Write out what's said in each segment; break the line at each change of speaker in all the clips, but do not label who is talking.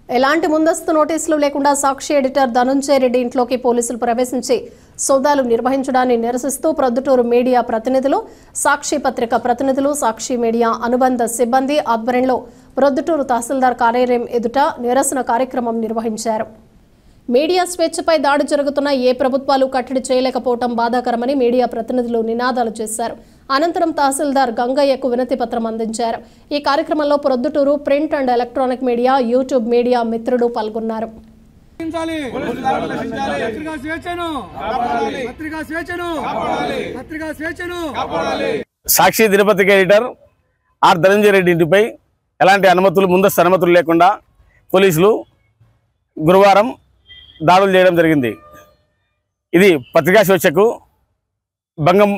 ఎలాంటి ముందస్తు నోటీసులు లేకుండా సాక్షి ఎడిటర్ ధనుంజయ రెడ్డి ఇంట్లోకి పోలీసులు ప్రవేశించి సోదాలు నిర్వహించడాన్ని నిరసిస్తూ ప్రొద్దుటూరు మీడియా ప్రతినిధులు, సాక్షి పత్రిక ప్రతినిధులు, సాక్షి మీడియా అనుబంధ సిబ్బంది ఆధ్వర్యంలో ప్రొద్దుటూరు తహసీల్దార్ కార్యాలయం ఎదుట నిరసన కార్యక్రమం నిర్వహించారు. మీడియా స్వేచ్ఛపై దాడి జరుగుతున్న ఏ ప్రభుత్వాలు కట్టడి చేయలేకపోవడం బాధాకరమని మీడియా ప్రతినిధులు నినాదాలు చేశారు. అనంతరం తహసీల్దార్ గంగయ్యకు వినతి పత్రం అందించారు. ఈ కార్యక్రమంలో Proddatur print and electronic media, YouTube media మిత్రులు పాల్గొన్నారు.
సాక్షి దినపత్రిక ఎడిటర్ ఆర్ ధనంజయ రెడ్డి ఇంటిపై ఎలాంటి ముందస్తు అనుమతులు లేకుండా పోలీసులు గురువారం దాడులు చేయడం జరిగింది. ఇది పత్రికా స్వేచ్ఛకు భంగం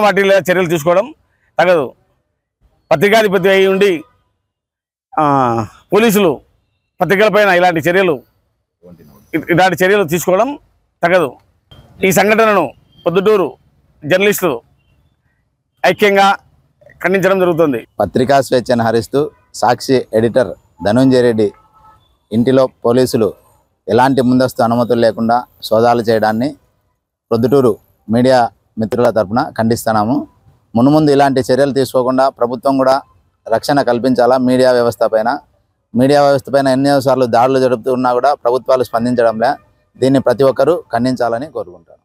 వాటిల్ల చర్యలు తీసుకోవడం తగదు. పత్రికాధిపతి అయి ఉండి పోలీసులు పత్రికలపైన ఇలాంటి చర్యలు తీసుకోవడం తగదు. ఈ సంఘటనను పొద్దుటూరు జర్నలిస్టులు ఐక్యంగా ఖండించడం జరుగుతుంది.
పత్రికా స్వేచ్ఛను హరిస్తూ సాక్షి ఎడిటర్ ధనుంజయ రెడ్డి ఇంటిలో పోలీసులు ఎలాంటి ముందస్తు అనుమతులు లేకుండా సోదాలు చేయడాన్ని ప్రొద్దుటూరు మీడియా మిత్రుల తరపున ఖండిస్తున్నాము. మున్ముందు ఇలాంటి చర్యలు తీసుకోకుండా ప్రభుత్వం కూడా రక్షణ కల్పించాలా. మీడియా వ్యవస్థ పైన ఎన్నోసార్లు దాడులు జరుపుతున్నా కూడా ప్రభుత్వాలు స్పందించడంలే. దీన్ని ప్రతి ఒక్కరూ ఖండించాలని కోరుకుంటారు.